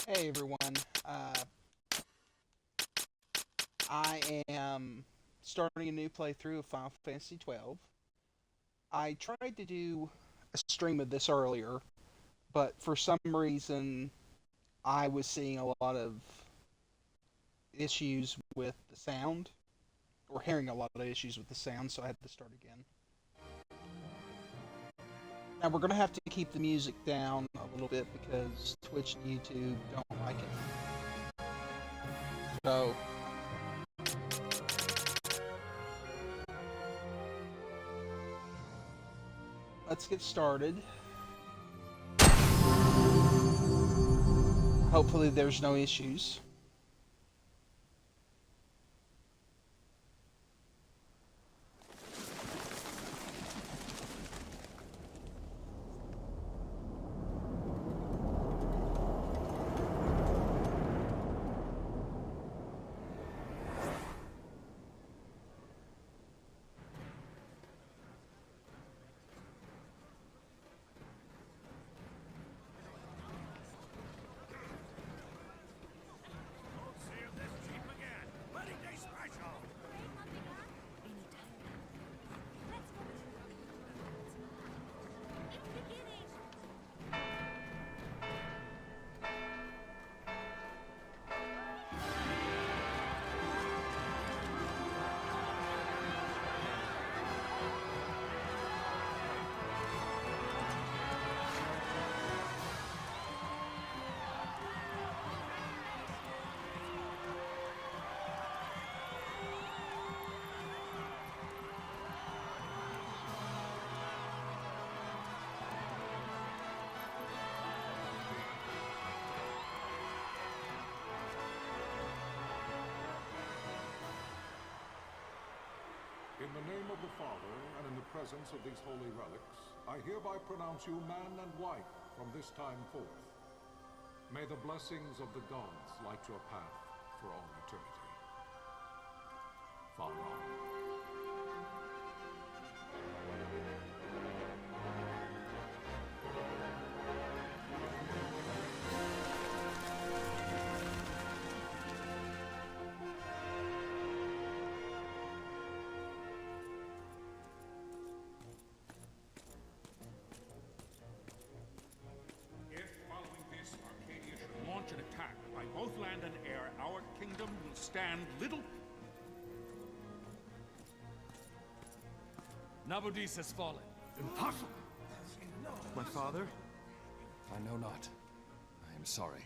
Hey everyone, I am starting a new playthrough of Final Fantasy XII. I tried to do a stream of this earlier, but for some reason I was seeing a lot of issues with the sound, or hearing a lot of issues with the sound, so I had to start again. Now we're going to have to keep the music down a little bit because Twitch and YouTube don't like it. So let's get started. Hopefully there's no issues. In the name of the Father, and in the presence of these holy relics, I hereby pronounce you man and wife from this time forth. May the blessings of the gods light your path for all eternity. Far on. An attack by both land and air, our kingdom will stand little. Nabudis has fallen. Impossible! My father? I know not. I am sorry.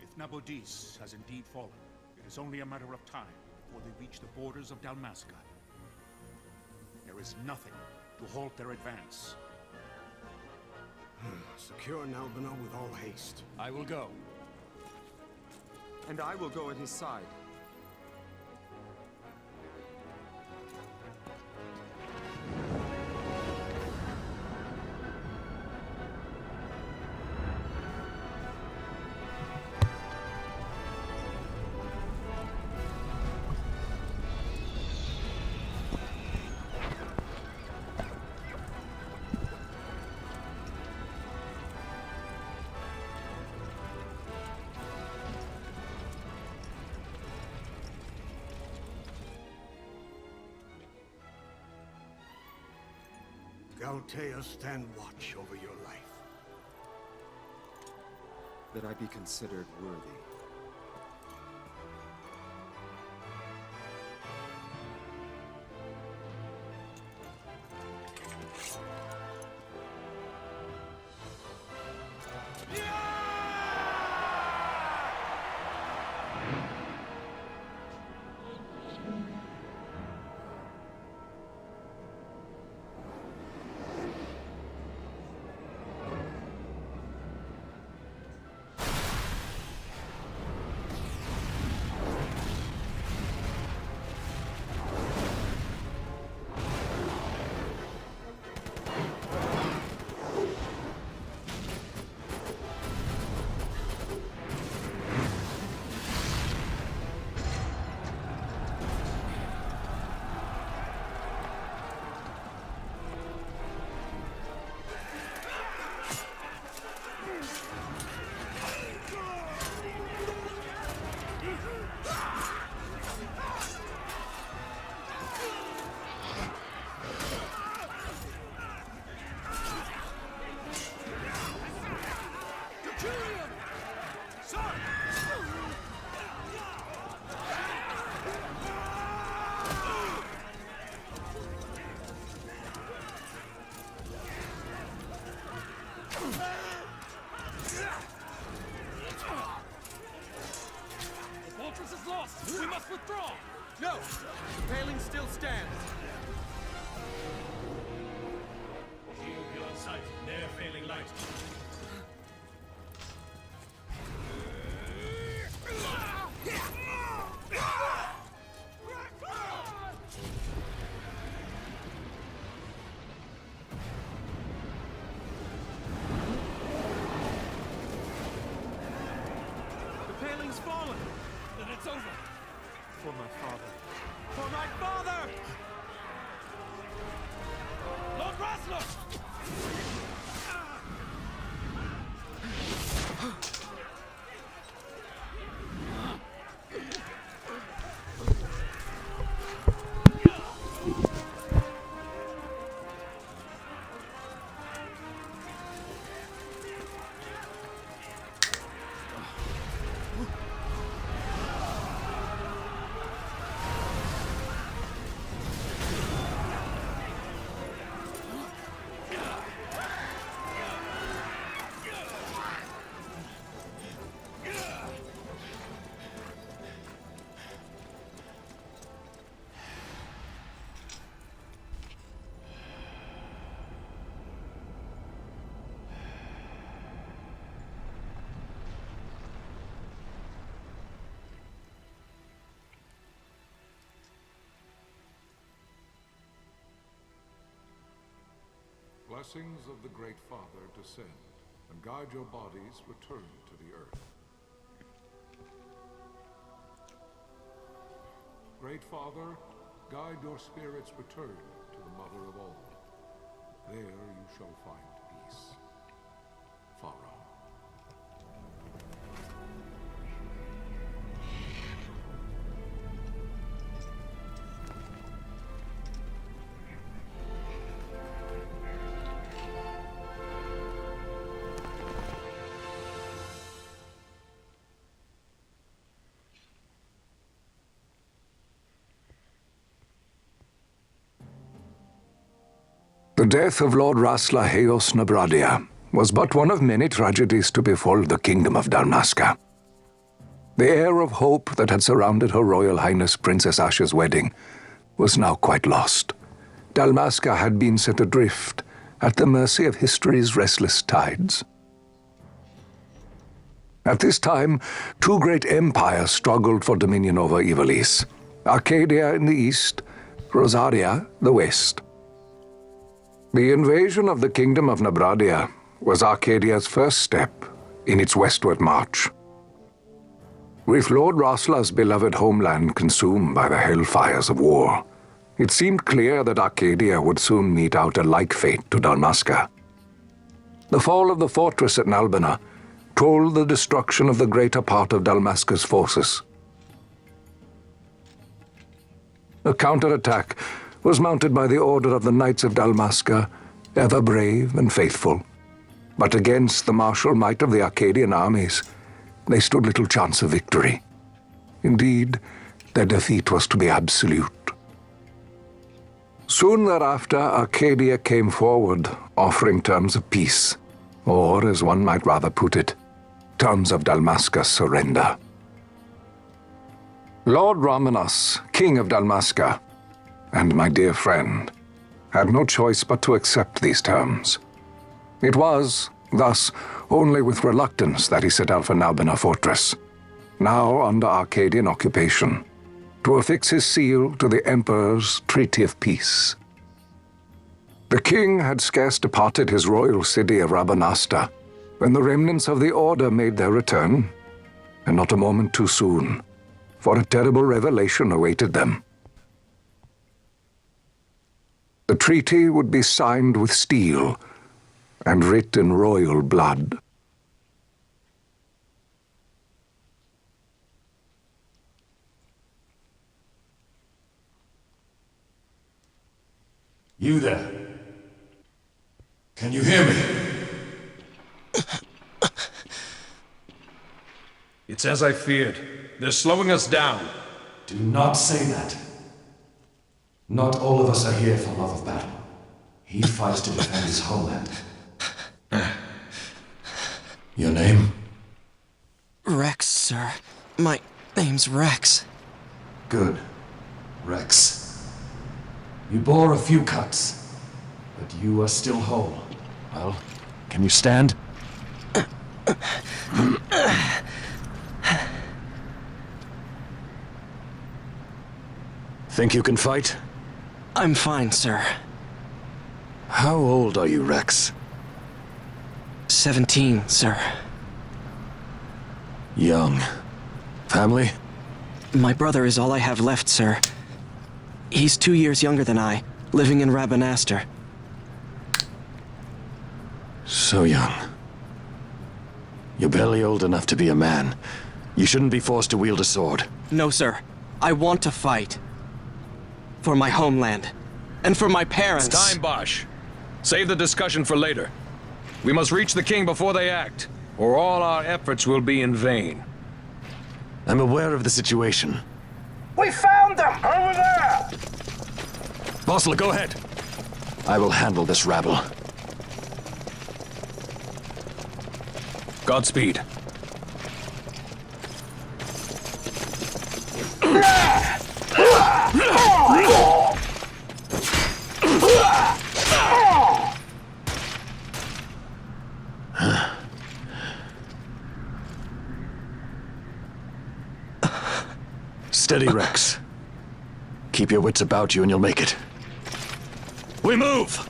If Nabudis has indeed fallen, it is only a matter of time before they reach the borders of Dalmasca. There is nothing to halt their advance. Secure Nalbina with all haste. I will go. And I will go at his side. Galtea, stand watch over your life. That I be considered worthy. king's fallen. Then it's over. For my father. For my father! Lord Rasler! Blessings of the Great Father descend, and guide your bodies return to the earth. Great Father, guide your spirits return to the Mother of all. There you shall find peace. Pharaoh. The death of Lord Rasler Heos Nabradia was but one of many tragedies to befall the kingdom of Dalmasca. The air of hope that had surrounded Her Royal Highness Princess Asha's wedding was now quite lost. Dalmasca had been set adrift at the mercy of history's restless tides. At this time, two great empires struggled for dominion over Ivalice: Arcadia in the east, Rosaria the west. The invasion of the Kingdom of Nabradia was Arcadia's first step in its westward march. With Lord Rasler's beloved homeland consumed by the hellfires of war, it seemed clear that Arcadia would soon mete out a like fate to Dalmasca. The fall of the fortress at Nalbina told the destruction of the greater part of Dalmasca's forces. A counterattack was mounted by the order of the Knights of Dalmasca, ever brave and faithful. But against the martial might of the Arcadian armies, they stood little chance of victory. Indeed, their defeat was to be absolute. Soon thereafter, Arcadia came forward, offering terms of peace, or, as one might rather put it, terms of Dalmasca's surrender. Lord Ramenas, King of Dalmasca, and my dear friend, had no choice but to accept these terms. It was, thus, only with reluctance that he set out for Nalbina Fortress, now under Arcadian occupation, to affix his seal to the Emperor's Treaty of Peace. The king had scarce departed his royal city of Rabanasta when the remnants of the Order made their return, and not a moment too soon, for a terrible revelation awaited them. The treaty would be signed with steel and writ in royal blood. You there? Can you hear me? It's as I feared. They're slowing us down. Do not say that. Not all of us are here for love of battle. He fights to defend his homeland. Your name? Rex, sir. My name's Rex. Good. Rex. You bore a few cuts, but you are still whole. Well, can you stand? Think you can fight? I'm fine, sir. How old are you, Rex? 17, sir. Young. Family? My brother is all I have left, sir. He's 2 years younger than I, living in Rabanastre. So young. You're barely old enough to be a man. You shouldn't be forced to wield a sword. No, sir. I want to fight. For my homeland. And for my parents. It's time, Bosch. Save the discussion for later. We must reach the king before they act, or all our efforts will be in vain. I'm aware of the situation. We found them! Over there! Vossler, go ahead. I will handle this rabble. Godspeed. Steady, Rex. Keep your wits about you and you'll make it. We move!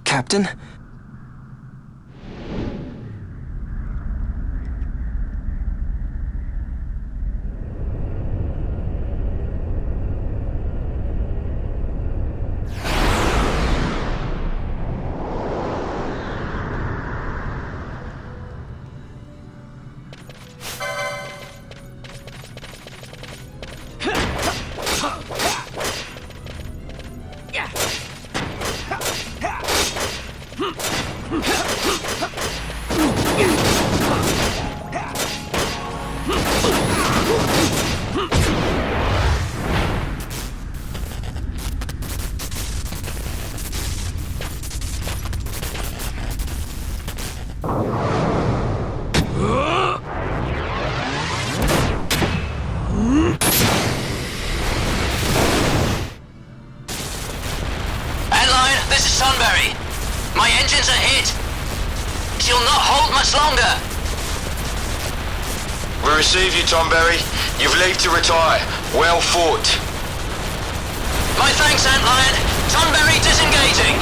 Captain? My engines are hit. She'll not hold much longer. We receive you, Tomberry. You've leave to retire. Well fought. My thanks, Antlion. Tomberry disengaging.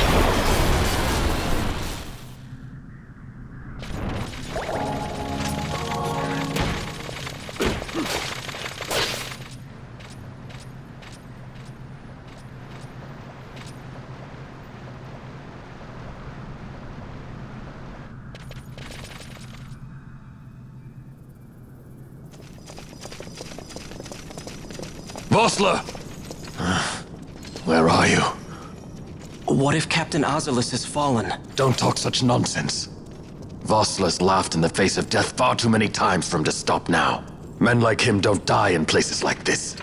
Vossler! Where are you? What if Captain Ivalice has fallen? Don't talk such nonsense. Vossler's laughed in the face of death far too many times for him to stop now. Men like him don't die in places like this.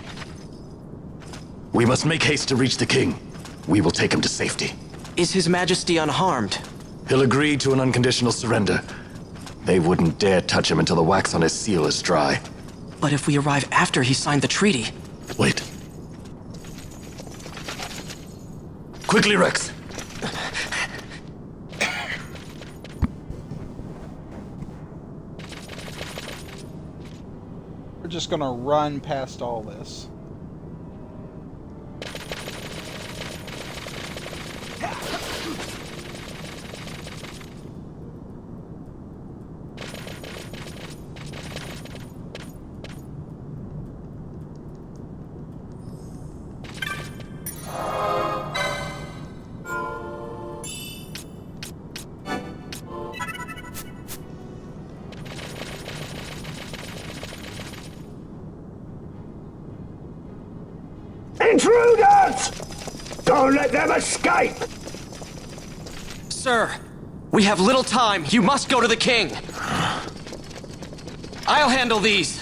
We must make haste to reach the king. We will take him to safety. Is His Majesty unharmed? He'll agree to an unconditional surrender. They wouldn't dare touch him until the wax on his seal is dry. But if we arrive after he signed the treaty... Wait. Quickly, Rex! We're just gonna run past all this. Intruders! Don't let them escape! Sir, we have little time. You must go to the king. I'll handle these.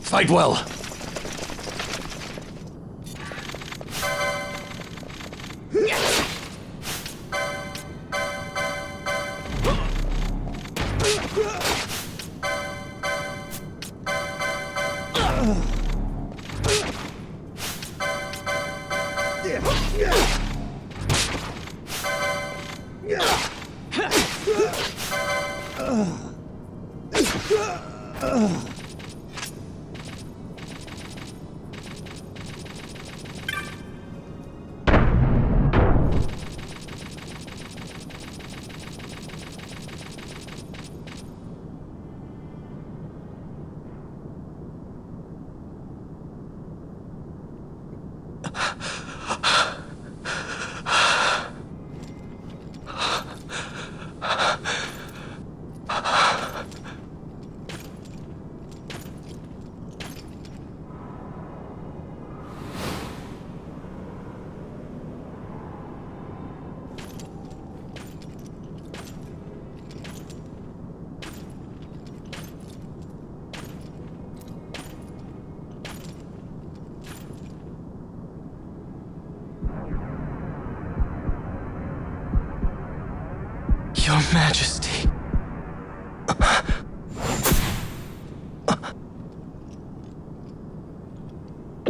Fight well. Your Majesty.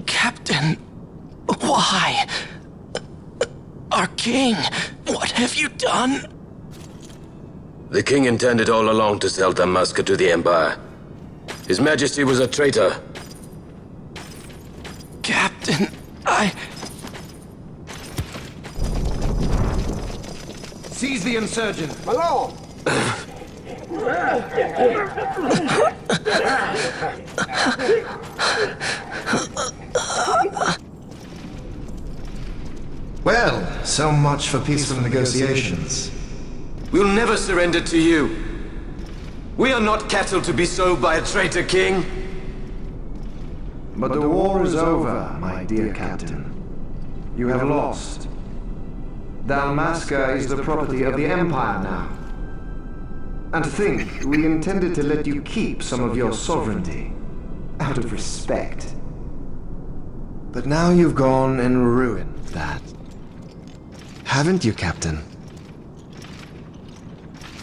Captain, why? Our king, what have you done? The king intended all along to sell Dalmasca to the Empire. His Majesty was a traitor. Captain, Seize the insurgent. Malone! Well, so much for peaceful negotiations. We'll never surrender to you. We are not cattle to be sold by a traitor king. But the war is over, my dear captain. You have lost. Dalmasca is the property of the Empire now. And to think, we intended to let you keep some of your sovereignty, out of respect. But now you've gone and ruined that. Haven't you, Captain?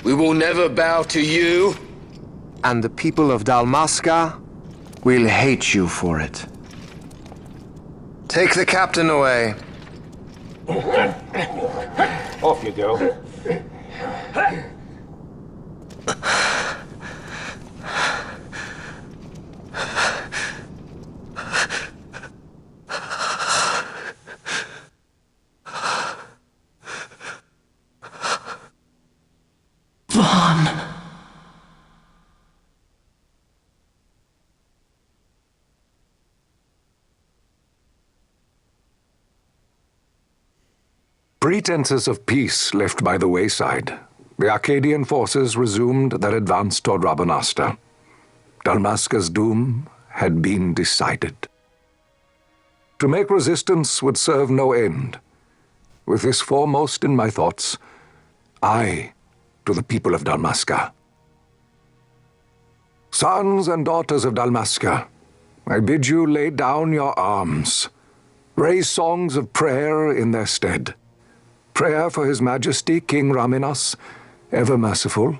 We will never bow to you. And the people of Dalmasca will hate you for it. Take the captain away. Off you go. Vaughn. Pretenses of peace left by the wayside, the Arcadian forces resumed their advance toward Rabanasta. Dalmasca's doom had been decided. To make resistance would serve no end. With this foremost in my thoughts, I to the people of Dalmasca. Sons and daughters of Dalmasca, I bid you lay down your arms. Raise songs of prayer in their stead. Prayer for His Majesty King Raminas, ever merciful,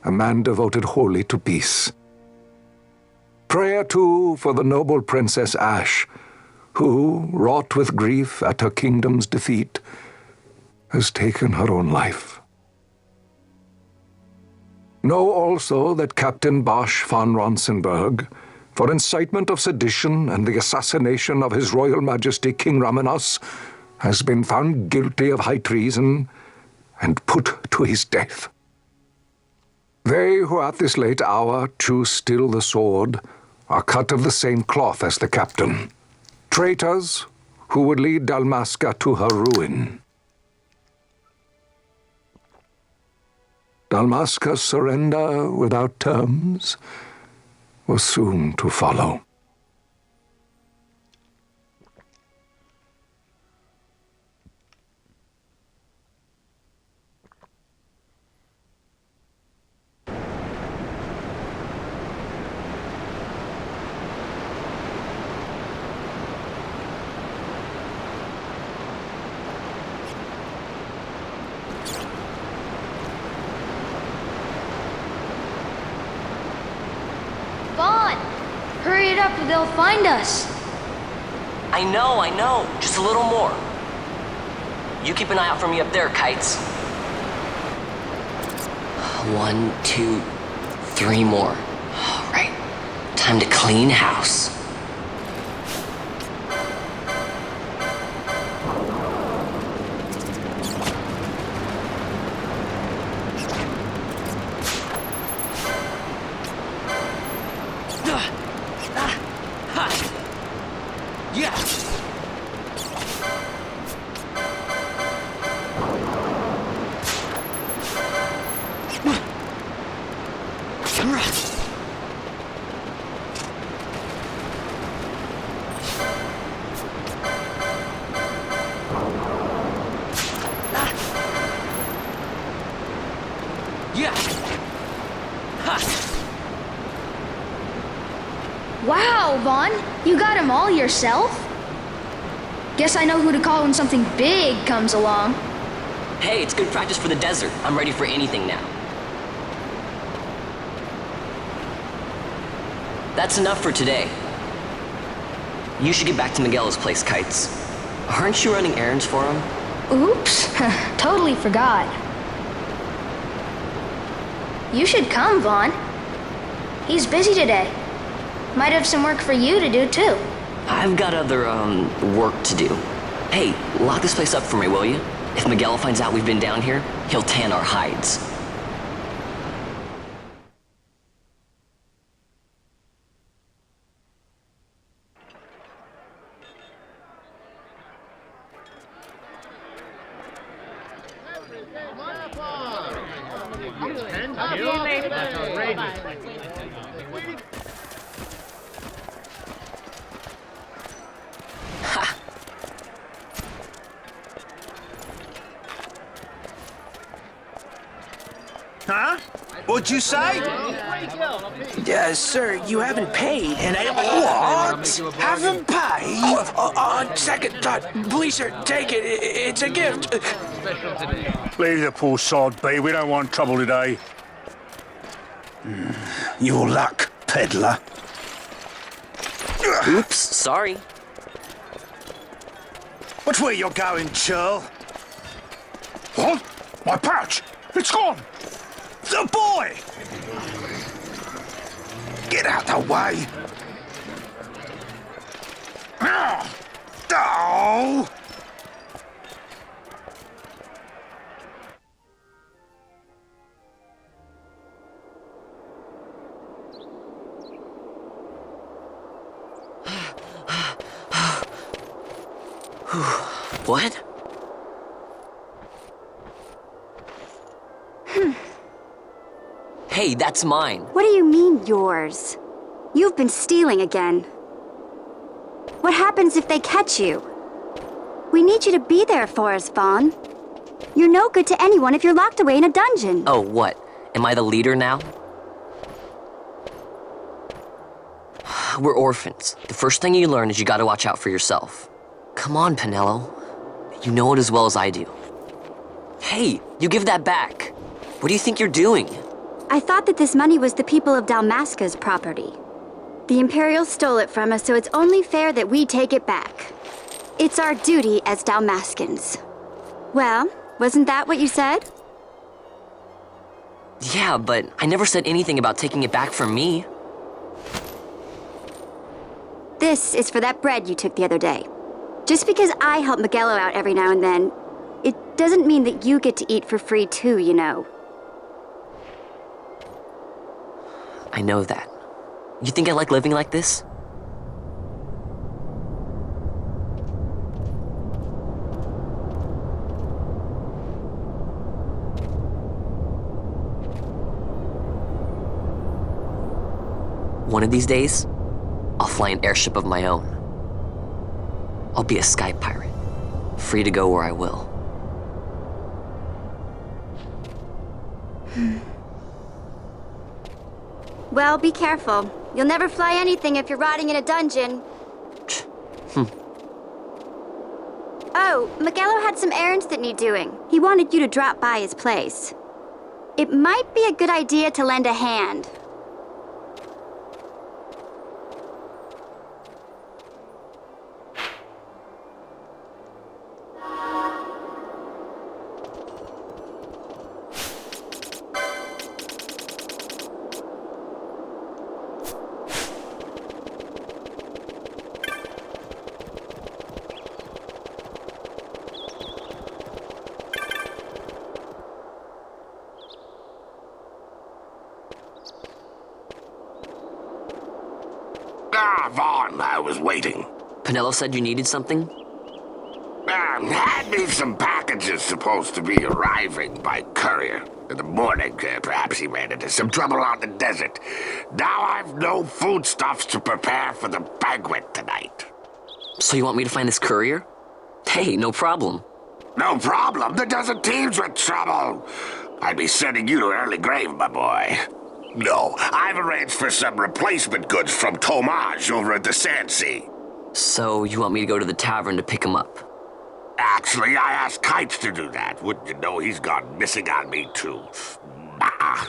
a man devoted wholly to peace. Prayer, too, for the noble Princess Ash, who, wrought with grief at her kingdom's defeat, has taken her own life. Know also that Captain Bosch von Ronsenberg, for incitement of sedition and the assassination of His Royal Majesty King Ramenos, has been found guilty of high treason and put to his death. They who at this late hour choose still the sword are cut of the same cloth as the captain, traitors who would lead Dalmasca to her ruin. Dalmasca's surrender without terms was soon to follow. Hurry it up or they'll find us. I know. Just a little more. You keep an eye out for me up there, Kites. 1, 2, 3 more. All right. Time to clean house. Wow, Vaughn, you got him all yourself? Guess I know who to call when something big comes along. Hey, it's good practice for the desert. I'm ready for anything now. That's enough for today. You should get back to Miguel's place, Kites. Aren't you running errands for him? Oops, totally forgot. You should come, Vaughn. He's busy today. Might have some work for you to do, too. I've got other, work to do. Hey, lock this place up for me, will you? If Miguel finds out we've been down here, he'll tan our hides. Huh? What'd you say? Sir, you haven't paid, and I... What? Haven't paid? On second thought, please, sir, take it. It's a gift. Leave the poor sod be. We don't want trouble today. Your luck, peddler. Oops, sorry. Which way you're going, churl? What? My pouch! It's gone! The boy! Get out the way! Oh! What? Hey, that's mine. What do you mean, yours? You've been stealing again. What happens if they catch you? We need you to be there for us, Vaughn. You're no good to anyone if you're locked away in a dungeon. Oh, what? Am I the leader now? We're orphans. The first thing you learn is you gotta watch out for yourself. Come on, Pinello. You know it as well as I do. Hey, you give that back. What do you think you're doing? I thought that this money was the people of Dalmasca's property. The Imperials stole it from us, so it's only fair that we take it back. It's our duty as Dalmascans. Well, wasn't that what you said? Yeah, but I never said anything about taking it back from me. This is for that bread you took the other day. Just because I help Miguelo out every now and then, it doesn't mean that you get to eat for free too, you know. I know that. You think I like living like this? One of these days, I'll fly an airship of my own. I'll be a sky pirate, free to go where I will. Well, be careful. You'll never fly anything if you're rotting in a dungeon. Oh, Miguelo had some errands that need doing. He wanted you to drop by his place. It might be a good idea to lend a hand. Vaughn, I was waiting. Pinello said you needed something? Had me some packages supposed to be arriving by courier. In the morning, perhaps he ran into some trouble on the desert. Now I've no foodstuffs to prepare for the banquet tonight. So you want me to find this courier? Hey, no problem. No problem. The desert teems with trouble. I'd be sending you to an early grave, my boy. No, I've arranged for some replacement goods from Tomage over at the Sand Sea. So you want me to go to the tavern to pick him up? Actually, I asked Kites to do that. Wouldn't you know he's gone missing on me, too. Bah.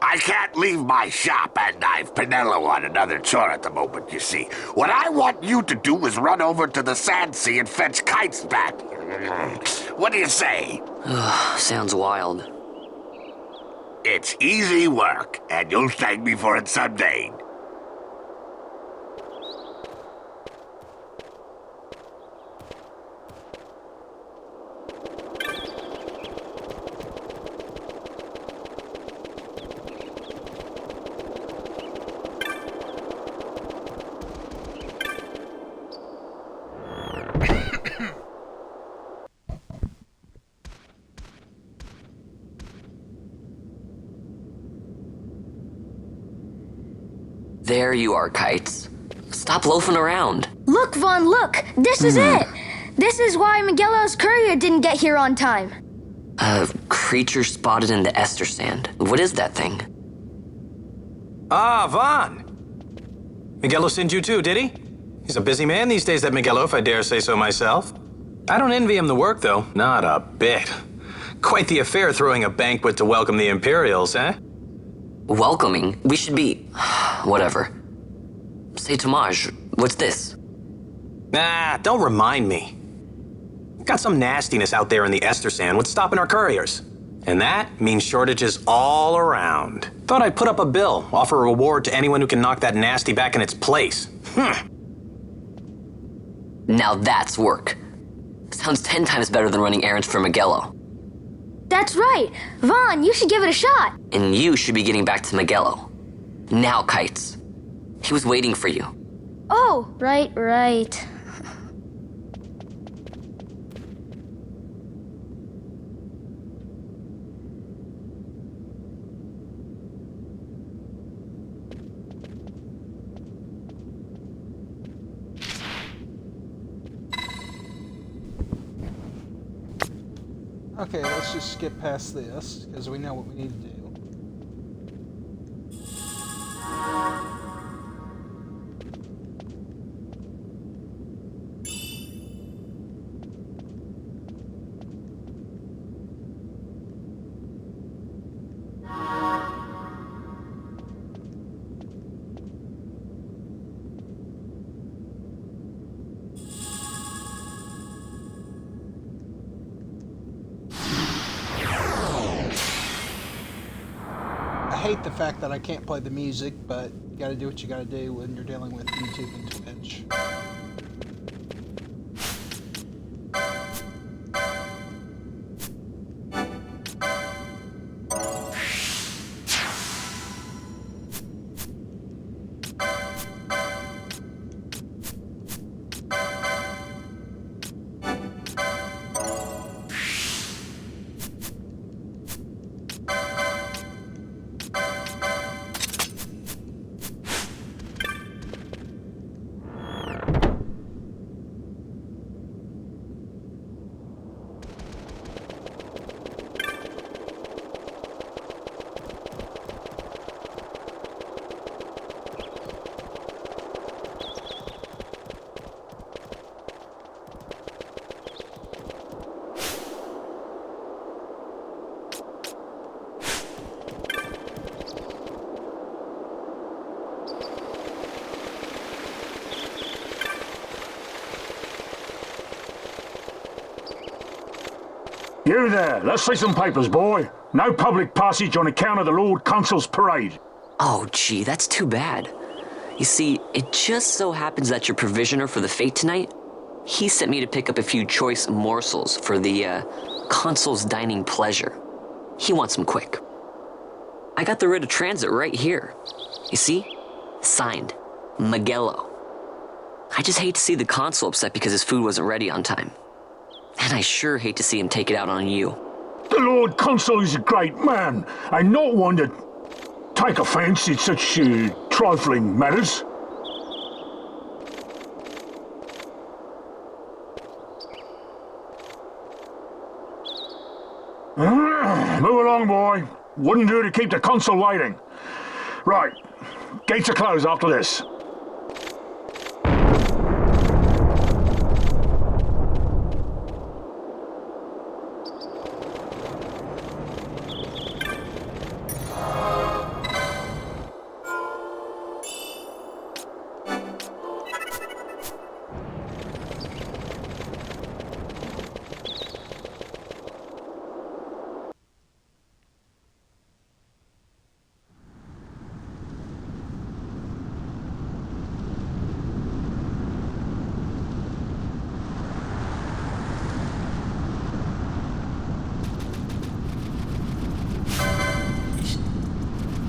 I can't leave my shop, and I've Pinello on another chore at the moment, you see. What I want you to do is run over to the Sand Sea and fetch Kites back. What do you say? Sounds wild. It's easy work, and you'll thank me for it someday. There you are, Kites. Stop loafing around. Look, Vaughn, look! This is it! This is why Miguelo's courier didn't get here on time. A creature spotted in the Ester Sand. What is that thing? Ah, Vaughn! Miguelo sent you too, did he? He's a busy man these days, that Miguelo, if I dare say so myself. I don't envy him the work, though. Not a bit. Quite the affair throwing a banquet to welcome the Imperials, eh? Welcoming? We should be... whatever. Say, Tomage, what's this? Nah, don't remind me. Got some nastiness out there in the Ester Sand. What's stopping our couriers? And that means shortages all around. Thought I'd put up a bill, offer a reward to anyone who can knock that nasty back in its place. Now that's work. Sounds 10 times better than running errands for Miguelo. That's right. Vaughn, you should give it a shot. And you should be getting back to Miguelo. Now, Kites. He was waiting for you. Oh, right. Okay, let's just skip past this, because we know what we need to do. hate the fact that I can't play the music, but you gotta do what you gotta do when you're dealing with YouTube and Twitch. You there, let's see some papers, boy. No public passage on account of the Lord Consul's parade. Oh, gee, that's too bad. You see, it just so happens that your provisioner for the fete tonight, he sent me to pick up a few choice morsels for the, Consul's dining pleasure. He wants them quick. I got the writ of transit right here. You see? Signed, Magello. I just hate to see the Consul upset because his food wasn't ready on time. And I sure hate to see him take it out on you. The Lord Consul is a great man, and not one to take offence in such trifling matters. Move along, boy. Wouldn't do to keep the Consul waiting. Right, gates are closed after this.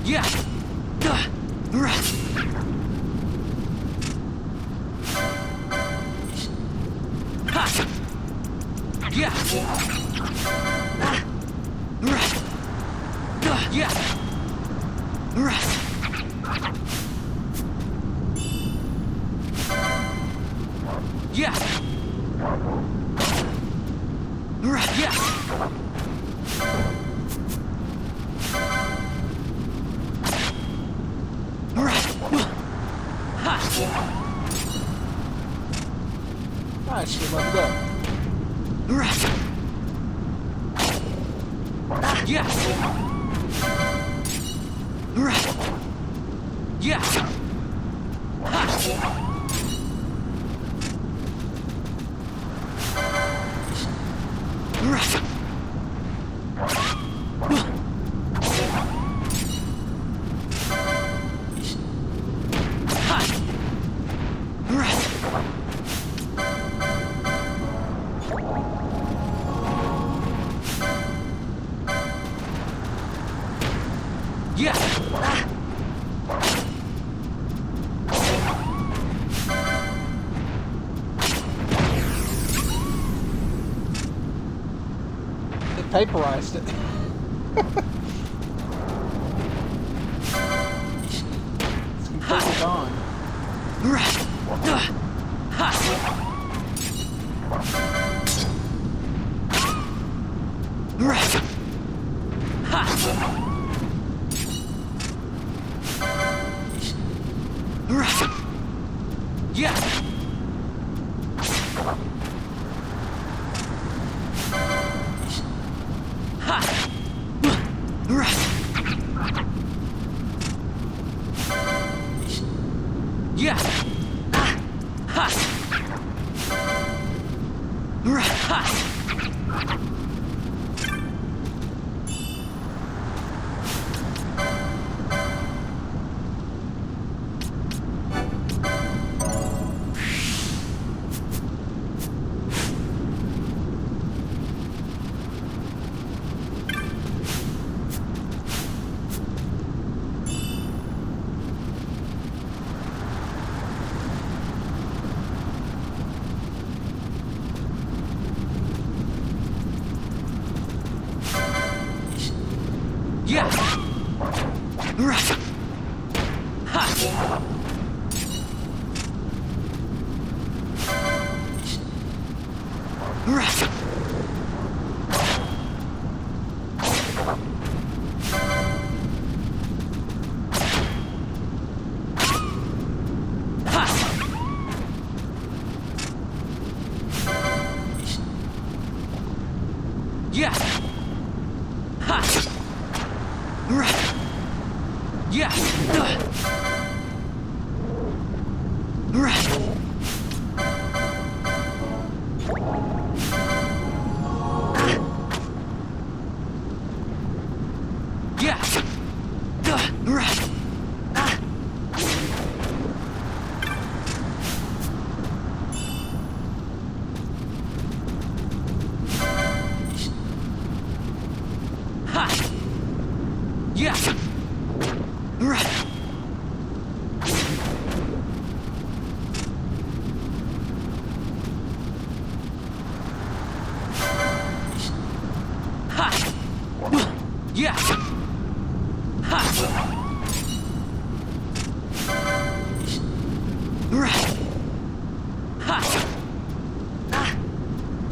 Yeah. Nice, you leveled up. Yes. Yeah. Vaporized it. It's completely gone.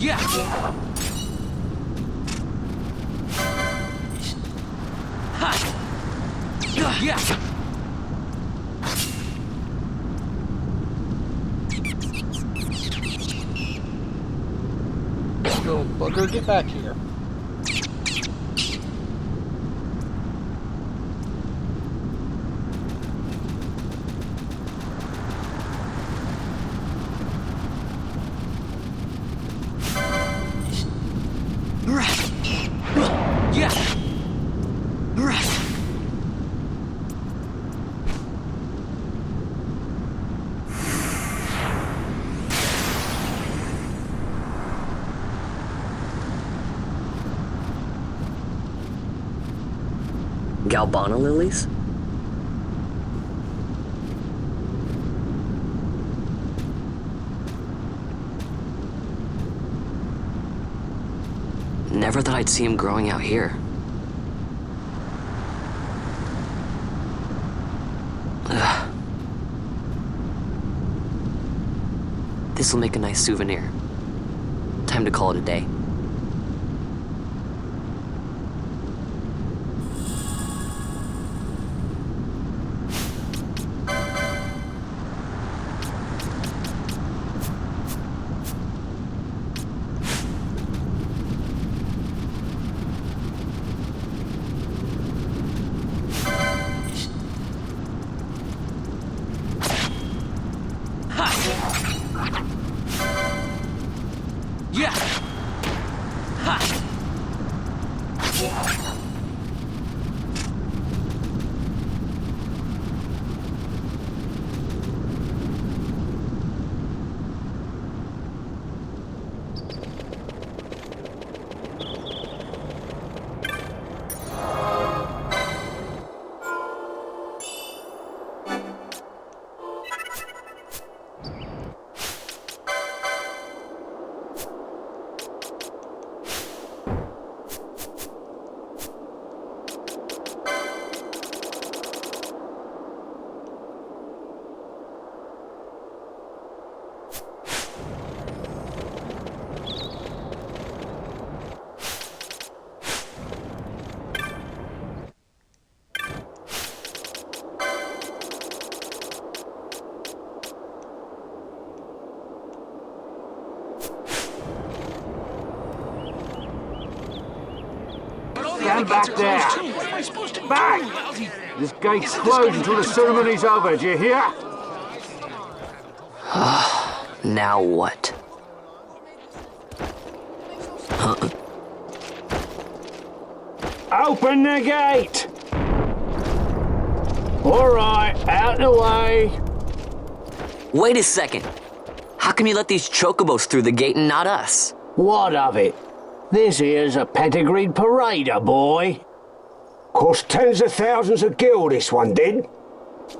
Yeah. Ha. Yeah. Little booger, get back here. Galbana lilies? Never thought I'd see him growing out here. Ugh. This'll make a nice souvenir. Time to call it a day. Stand back there! Back! This gate's closed until the ceremony's over, do you hear? Now what? Open the gate! Alright, out the way! Wait a second. How come you let these chocobos through the gate and not us? What of it? This here's a pedigreed parader, boy. Cost tens of thousands of gil, this one did.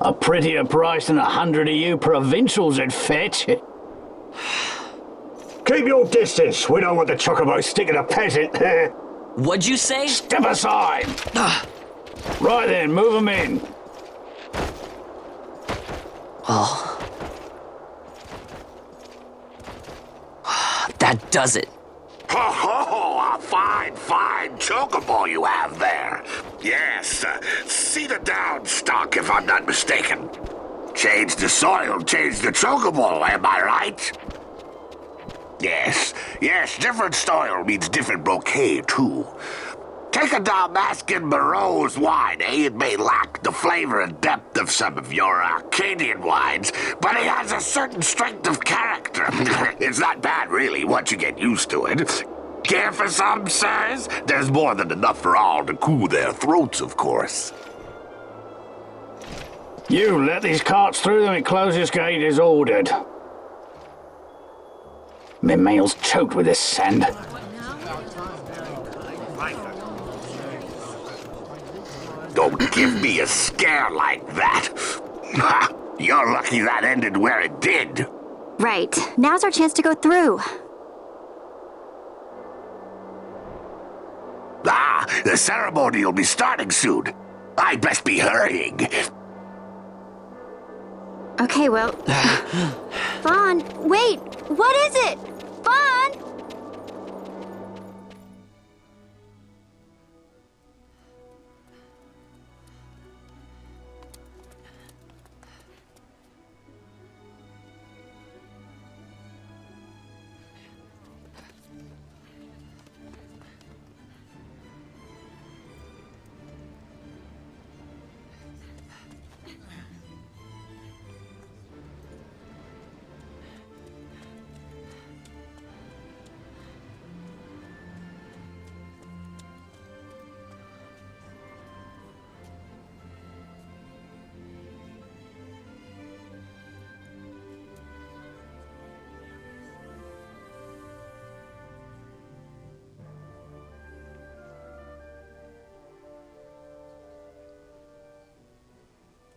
A prettier price than 100 of you provincials would fetch. Keep your distance. We don't want the chocobo sticking a peasant. What'd you say? Step aside. Right then, move them in. Oh. That does it. a fine chocobo you have there. Yes, cedar down stock, if I'm not mistaken. Change the soil, change the chocobo, am I right? Yes, different soil means different bouquet, too. Take a Dalmascan Barrow's wine, eh? It may lack the flavor and depth of some of your Arcadian wines, but it has a certain strength of character. It's not bad, really, once you get used to it. Care for some, sirs? There's more than enough for all to cool their throats, of course. You let these carts through when the closest gate is ordered. My mail's choked with this sand. Don't give me a scare like that. You're lucky that ended where it did. Right. Now's our chance to go through. The ceremony will be starting soon. I'd best be hurrying. Okay, well... Vaughn, wait! What is it? Vaughn!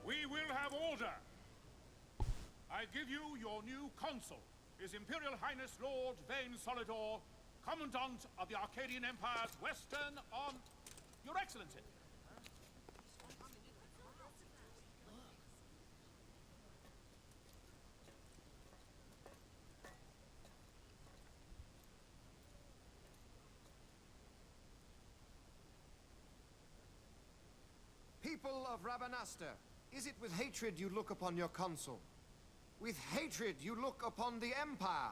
We will have order. I give you your new consul, His Imperial Highness Lord Vane Solidor, Commandant of the Arcadian Empire's Western on... Your Excellency. People of Rabanastre, is it with hatred you look upon your consul? With hatred you look upon the Empire?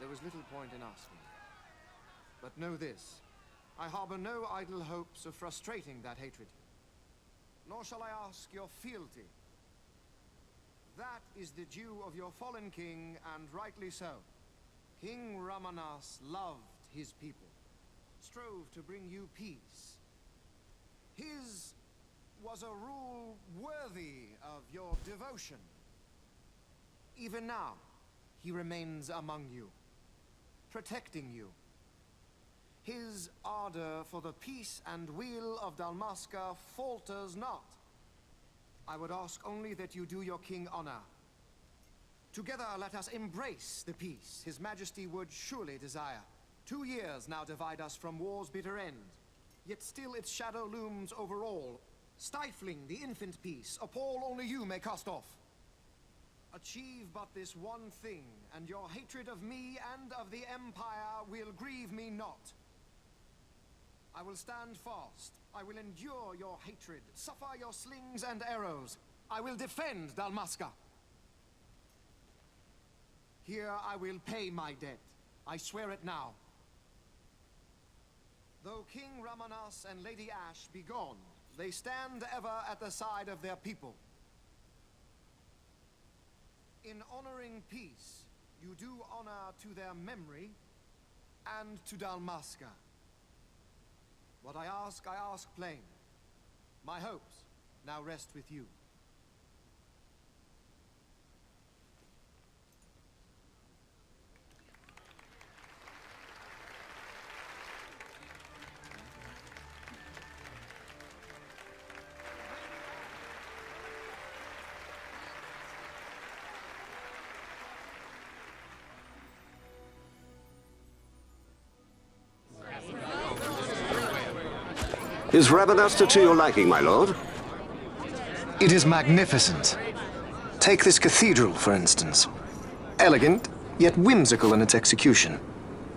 There was little point in asking. But know this, I harbor no idle hopes of frustrating that hatred. Nor shall I ask your fealty. That is the due of your fallen king, and rightly so. King Ramanas loved his people, strove to bring you peace. His was a rule worthy of your devotion. Even now, he remains among you, protecting you. His ardor for the peace and weal of Dalmasca falters not. I would ask only that you do your king honor. Together let us embrace the peace His Majesty would surely desire. 2 years now divide us from war's bitter end, yet still its shadow looms over all, stifling the infant peace a pall only you may cast off. Achieve but this one thing, and your hatred of me and of the Empire will grieve me not. I will stand fast. I will endure your hatred, suffer your slings and arrows. I will defend Dalmasca. Here I will pay my debt. I swear it now. Though King Ramanas and Lady Ash be gone, they stand ever at the side of their people. In honoring peace, you do honor to their memory and to Dalmasca. What I ask plain. My hopes now rest with you. Is Rabanastre to your liking, my lord? It is magnificent. Take this cathedral, for instance. Elegant, yet whimsical in its execution.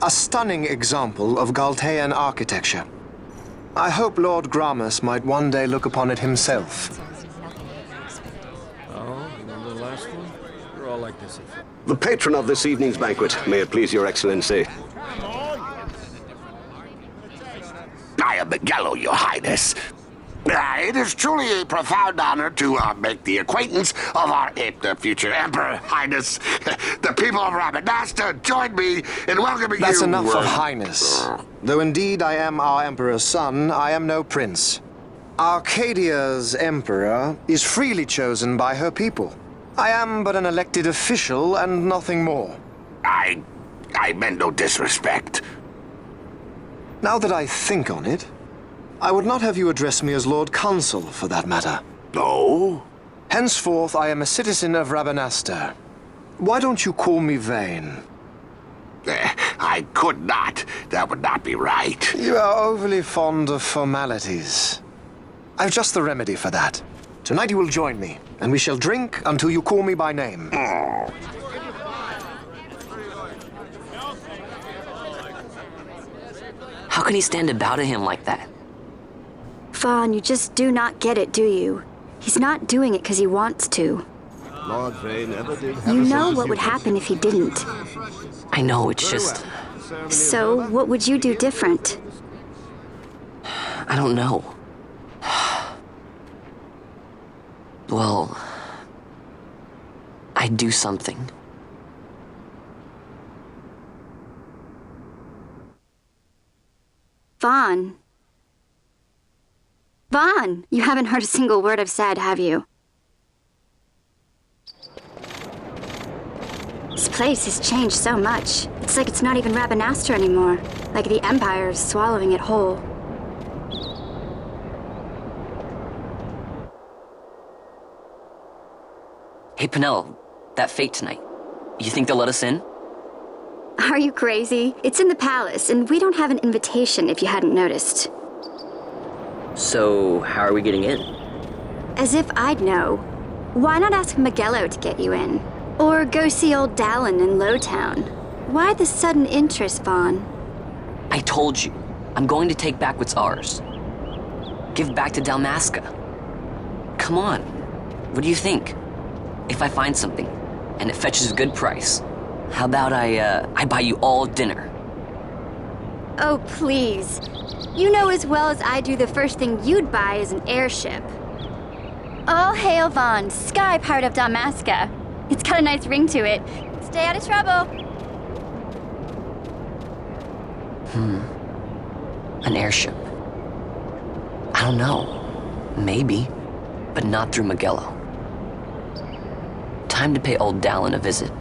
A stunning example of Galtean architecture. I hope Lord Gramus might one day look upon it himself. Oh, remember the last one? We're all like this. The patron of this evening's banquet, may it please your excellency. I am Miguelo, your highness. It is truly a profound honor to make the acquaintance of our future emperor, highness. The people of Rabanasta join me in welcoming you. That's enough of highness. Though indeed I am our emperor's son, I am no prince. Arcadia's emperor is freely chosen by her people. I am but an elected official and nothing more. I meant no disrespect. Now that I think on it, I would not have you address me as Lord Consul, for that matter. No? Henceforth, I am a citizen of Rabanasta. Why don't you call me Vane? I could not. That would not be right. You are overly fond of formalities. I've just the remedy for that. Tonight you will join me, and we shall drink until you call me by name. How can he stand about him like that? Vaughn, you just do not get it, do you? He's not doing it because he wants to. Lord Vane never did have You know what would happen if he didn't. I know, it's just... So, what would you do different? I don't know. Well... I'd do something. Vaughn. Vaughn! You haven't heard a single word I've said, have you? This place has changed so much. It's like it's not even Rabanasta anymore. Like the Empire is swallowing it whole. Hey, Penelo, that fete tonight. You think they'll let us in? Are you crazy? It's in the palace, and we don't have an invitation if you hadn't noticed. So, how are we getting in? As if I'd know. Why not ask Miguelo to get you in? Or go see old Dallin in Lowtown? Why the sudden interest, Vaughn? I told you, I'm going to take back what's ours. Give back to Dalmasca. Come on, what do you think? If I find something, and it fetches a good price, how about I buy you all dinner? Oh, please. You know as well as I do the first thing you'd buy is an airship. All hail Vaughn, sky part of Dalmasca. It's got a nice ring to it. Stay out of trouble. An airship. I don't know. Maybe, but not through Miguelo. Time to pay old Dallin a visit.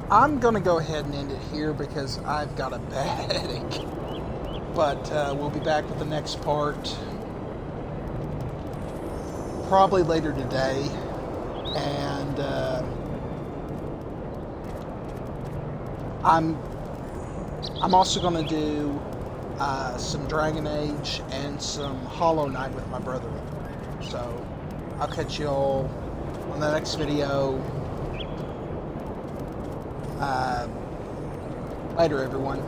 I'm going to go ahead and end it here because I've got a bad headache. But we'll be back with the next part probably later today. And I'm also going to do some Dragon Age and some Hollow Knight with my brother. So I'll catch you all on the next video. Later, everyone.